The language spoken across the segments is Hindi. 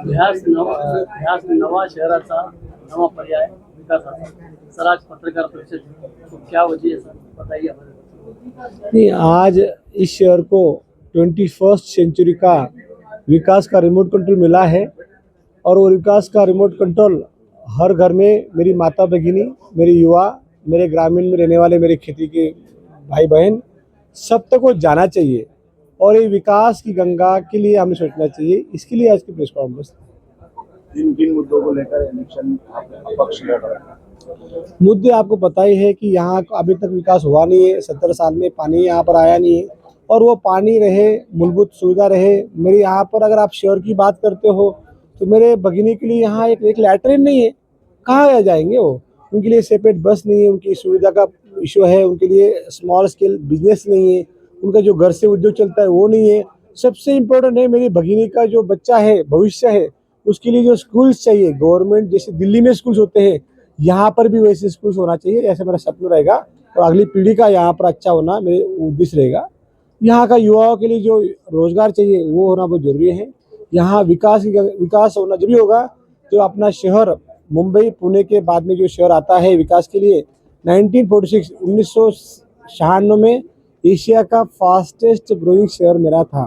ह्याच नवा शहराचा नवा पर्याय विकासाचा। सर आज पत्रकार परिषद, तो क्या वजह है सर, बताइए हमें। नहीं, आज इस शहर को 21st सेंचुरी का विकास का रिमोट कंट्रोल मिला है और वो विकास का रिमोट कंट्रोल हर घर में मेरी माता भगिनी, मेरे युवा, मेरे ग्रामीण में रहने वाले मेरे खेती के भाई बहन सब तक वो जाना चाहिए और ये विकास की गंगा के लिए हमें सोचना चाहिए। इसके लिए आज की प्रेस कॉन्फ्रेंस। किन किन मुद्दों को लेकर इलेक्शन अपक्ष लड़ रहा है? मुद्दे आपको पता ही है कि यहाँ अभी तक विकास हुआ नहीं है। 70 साल में पानी यहाँ पर आया नहीं है और वो पानी रहे, मूलभूत सुविधा रहे। मेरे यहाँ पर अगर आप शहर की बात करते हो तो मेरे भगिनी के लिए यहाँ एक लैट्रिन नहीं है, कहाँ जाएंगे वो? उनके लिए सेपरेट बस नहीं है, उनकी सुविधा का इशू है, उनके लिए स्मॉल स्केल बिजनेस नहीं है, उनका जो घर से उद्योग चलता है वो नहीं है। सबसे इम्पोर्टेंट है मेरी भगिनी का जो बच्चा है, भविष्य है, उसके लिए जो स्कूल्स चाहिए गवर्नमेंट, जैसे दिल्ली में स्कूल्स होते हैं यहाँ पर भी वैसे स्कूल्स होना चाहिए। ऐसा मेरा सपना रहेगा और अगली पीढ़ी का यहाँ पर अच्छा होना मेरे उद्देश्य रहेगा। यहाँ का युवाओं के लिए जो रोजगार चाहिए वो होना बहुत जरूरी है। यहाँ विकास होना जरूरी होगा। जो अपना शहर मुंबई पुणे के बाद में जो शहर आता है विकास के लिए 1996 में एशिया का फास्टेस्ट ग्रोइंग शहर मेरा था।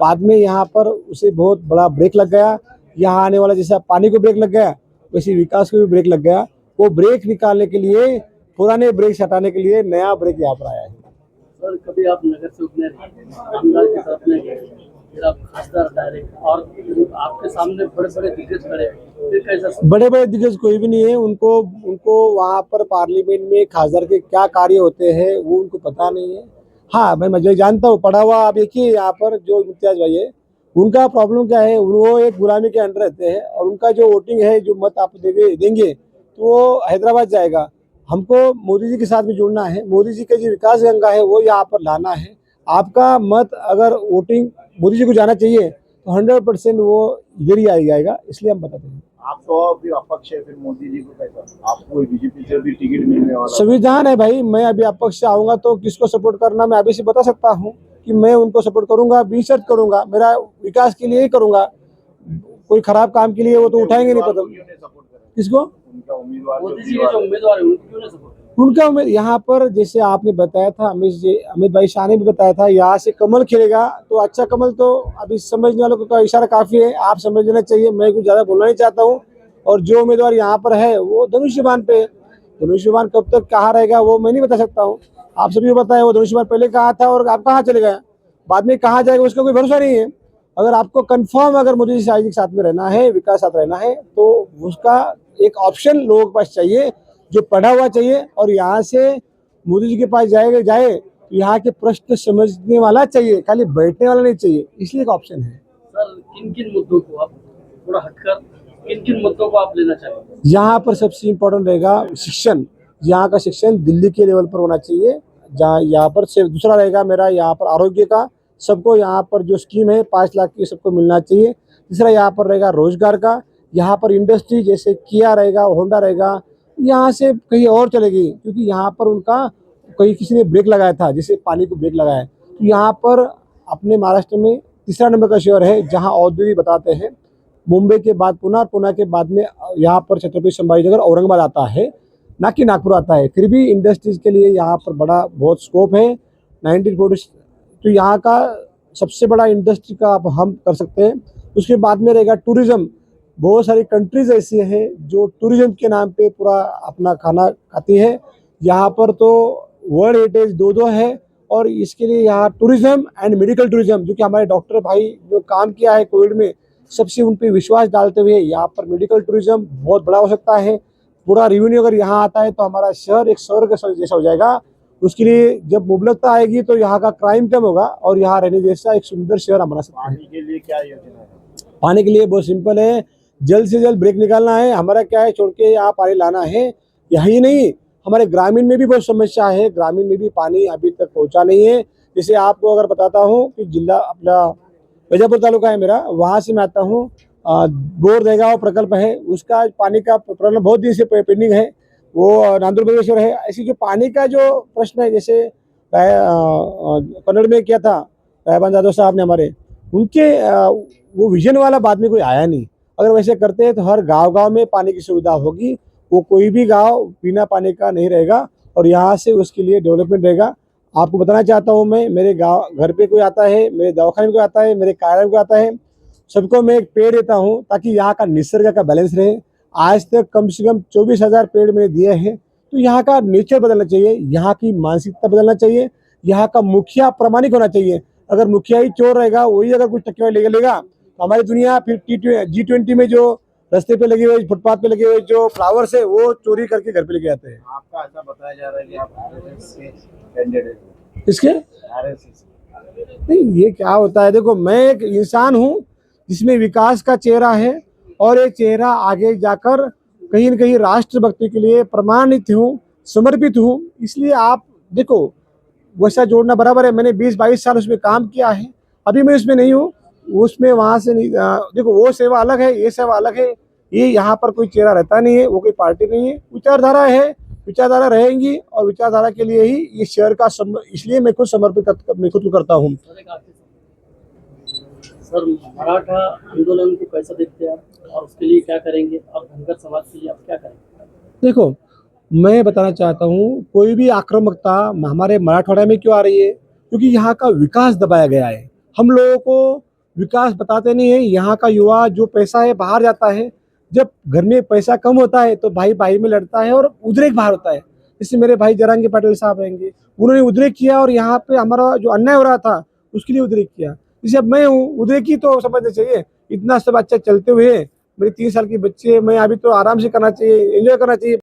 बाद में यहाँ पर उसे बहुत बड़ा ब्रेक लग गया। यहाँ आने वाला जैसा पानी को ब्रेक लग गया वैसे विकास को भी ब्रेक लग गया। वो ब्रेक निकालने के लिए, पुराने ब्रेक हटाने के लिए नया ब्रेक यहाँ पर आया है। सर कभी आप नगर से उतने आमदार की तरफ नहीं गए, फिर आप खासदार डायरेक्ट और आपके सामने बड़े बड़े दिग्गज खड़े, फिर कैसा? बड़े बड़े दिग्गज कोई भी नहीं है। उनको वहाँ पर पार्लियामेंट में खासदार के क्या कार्य होते हैं वो उनको पता नहीं है। हाँ, मैं जानता हूँ, पढ़ा हुआ। आप देखिए यहाँ पर जो इम्तियाज भाई है उनका प्रॉब्लम क्या है, वो एक गुलामी के अंडर रहते हैं और उनका जो वोटिंग है, जो मत आप देंगे तो वो हैदराबाद जाएगा। हमको मोदी जी के साथ भी जुड़ना है, मोदी जी का जो विकास गंगा है वो यहाँ पर लाना है। आपका मत अगर वोटिंग मोदी जी को जाना चाहिए तो 100% वो इधर ही आ जाएगा। इसलिए हम बताते हैं। आप तो अभी अपक्ष है, फिर मोदी जी को कैसा? आपको बीजेपी से भी टिकट मिलने वाला? संविधान है भाई। मैं अभी अपक्ष से आऊंगा तो किसको सपोर्ट करना मैं अभी से बता सकता हूँ कि मैं उनको सपोर्ट करूंगा, बेशर्त करूंगा। मेरा विकास के लिए ही करूंगा, कोई खराब काम के लिए वो तो उठाएंगे नहीं। पता किसको? उनका उम्मीदवार मोदी जी के जो उम्मीदवार है उनको क्यों नहीं सपोर्ट? उनका उम्मीद यहाँ पर जैसे आपने बताया था, अमित भाई शाह ने भी बताया था, यहाँ से कमल खिलेगा तो अच्छा कमल। तो अभी समझने वालों का इशारा काफी है, आप समझ लेना चाहिए। मैं कुछ ज्यादा बोलना नहीं चाहता हूँ। और जो उम्मीदवार यहाँ पर है वो धनुष्यबाण पे, धनुष्यबाण कब तक कहाँ रहेगा वो मैं नहीं बता सकता हूँ। आप सभी को पता है वो धनुष्यबाण पहले कहाँ था और आप कहाँ चले गए, बाद में कहाँ जाएगा उसका कोई भरोसा नहीं है। अगर आपको कंफर्म अगर मोदी जी के साथ में रहना है, विकास साथ रहना है, तो उसका एक ऑप्शन लोगों के पास चाहिए जो पढ़ा हुआ चाहिए और यहाँ से मोदी जी के पास जाए तो यहाँ के प्रश्न समझने वाला चाहिए, खाली बैठने वाला नहीं चाहिए। इसलिए एक ऑप्शन है। सर किन किन मुद्दों को आप थोड़ा हटकर किन किन मुद्दों को आप लेना चाहेंगे? यहाँ पर सबसे इम्पोर्टेंट रहेगा शिक्षण। यहाँ का शिक्षण दिल्ली के लेवल पर होना चाहिए। जहाँ यहाँ पर से दूसरा रहेगा मेरा यहाँ पर आरोग्य का, सबको यहाँ पर जो स्कीम है 5 लाख की सबको मिलना चाहिए। तीसरा यहाँ पर रहेगा रोजगार का। यहाँ पर इंडस्ट्री जैसे किया रहेगा, होंडा रहेगा, यहाँ से कहीं और चलेगी क्योंकि यहाँ पर उनका कहीं किसी ने ब्रेक लगाया था, जैसे पानी को ब्रेक लगाया है। तो यहाँ पर अपने महाराष्ट्र में तीसरा नंबर का शहर है जहाँ औद्योगिक बताते हैं। मुंबई के बाद पुणे के बाद में यहाँ पर छत्रपति संभाजीनगर औरंगाबाद आता है, ना कि नागपुर आता है। फिर भी इंडस्ट्रीज के लिए यहाँ पर बड़ा बहुत स्कोप है। 1940 तो यहाँ का सबसे बड़ा इंडस्ट्री का आप हम कर सकते हैं। उसके बाद में रहेगा टूरिज्म। बहुत सारी कंट्रीज ऐसी हैं जो टूरिज्म के नाम पे पूरा अपना खाना खाती है। यहाँ पर तो वर्ल्ड हेरिटेज 2 है और इसके लिए यहाँ टूरिज्म एंड मेडिकल टूरिज्म, जो कि हमारे डॉक्टर भाई जो काम किया है कोविड में, सबसे उन पे विश्वास डालते हुए यहाँ पर मेडिकल टूरिज्म बहुत बड़ा हो सकता है। पूरा रेवेन्यू अगर यहाँ आता है तो हमारा शहर एक स्वर्ग जैसा हो जाएगा। उसके लिए जब मुबलकता आएगी तो यहाँ का क्राइम कम होगा और यहाँ रहने जैसा एक सुंदर शहर हम बना सकते हैं। पानी के लिए क्या योजना है? पानी के लिए बहुत सिंपल है, जल्द से जल्द ब्रेक निकालना है। हमारा क्या है, छोड़ के यहाँ पानी लाना है। यही नहीं, हमारे ग्रामीण में भी बहुत समस्या है। ग्रामीण में भी पानी अभी तक पहुँचा नहीं है। जैसे आपको अगर बताता हूँ कि जिला अपना बीजापुर तालुका है मेरा, वहाँ से मैं आता हूँ। बोर देगांव प्रकल्प है, उसका पानी का प्रॉब्लम बहुत दिन से पेंडिंग है। वो नांदूर बगेश्वर है। ऐसी जो पानी का जो प्रश्न है, जैसे कन्नड़ में किया था रायबान जादव साहब ने हमारे, उनके वो विजन वाला बाद में कोई आया नहीं। अगर वैसे करते हैं तो हर गांव-गांव में पानी की सुविधा होगी, वो कोई भी गांव बिना पानी का नहीं रहेगा और यहाँ से उसके लिए डेवलपमेंट रहेगा। आपको बताना चाहता हूँ मैं, मेरे गाँव घर पे कोई आता है, मेरे दवाखाने में कोई आता है, मेरे कार्यालय में कोई आता है, सबको मैं एक पेड़ देता हूँ ताकि यहाँ का निसर्ग का बैलेंस रहे। आज तक कम से कम 24,000 पेड़ मैंने दिए हैं, तो यहाँ का नेचर बदलना चाहिए, यहाँ की मानसिकता बदलना चाहिए, यहाँ का मुखिया प्रामाणिक होना चाहिए। अगर मुखिया ही चोर रहेगा, वही अगर कुछ टक्केवारी लेके लेगा, तो हमारी दुनिया फिर G20 में जो रास्ते पे लगे हुए, फुटपाथ पे लगे हुए जो फ्लावर्स है, वो चोरी करके घर पे लेके आते हैं। आपका ऐसा बताया जा रहा है कि आप आरएसएस से कैंडिडेट हैं। इसके आरएसएस नहीं, ये क्या होता है, देखो मैं एक इंसान हूँ जिसमें विकास का चेहरा है और ये चेहरा आगे जाकर कहीं न कहीं राष्ट्रभक्ति के लिए प्रमाणित हूँ, समर्पित हूँ। इसलिए आप देखो, वैसा जोड़ना बराबर है, मैंने 20-22 साल उसमें काम किया है, अभी मैं उसमें नहीं हूँ, उसमें वहाँ से नहीं देखो वो सेवा अलग है, ये सेवा अलग है, ये यहाँ पर कोई चेहरा रहता नहीं है, वो कोई पार्टी नहीं है, विचारधारा है, विचारधारा रहेंगी और विचारधारा के लिए ही ये शहर का इसलिए मैं खुद मैं खुद को करता हूँ। सर, मराठा आंदोलन को कैसा देखते हैं आप और उसके लिए क्या करेंगे और धनगर समाज के लिए आप क्या करेंगे? देखो, मैं बताना चाहता हूँ, कोई भी आक्रामकता हमारे मराठवाड़ा में क्यों आ रही है? क्योंकि यहाँ का विकास दबाया गया है। हम लोगों को विकास बताते नहीं है। यहाँ का युवा जो पैसा है बाहर जाता है, जब घर में पैसा कम होता है तो भाई भाई में लड़ता है और उद्रेक बाहर होता है। जैसे मेरे भाई जरांगे पाटिल साहब रहेंगे, उन्होंने उद्रेक किया और यहाँ पे हमारा जो अन्याय हो रहा था उसके लिए उद्रेक किया। जैसे अब मैं हूँ, उद्रेकी तो समझना चाहिए। इतना सब अच्छा चलते हुए मेरे 3 साल के बच्चे, मैं अभी तो आराम से करना चाहिए, एंजॉय करना चाहिए।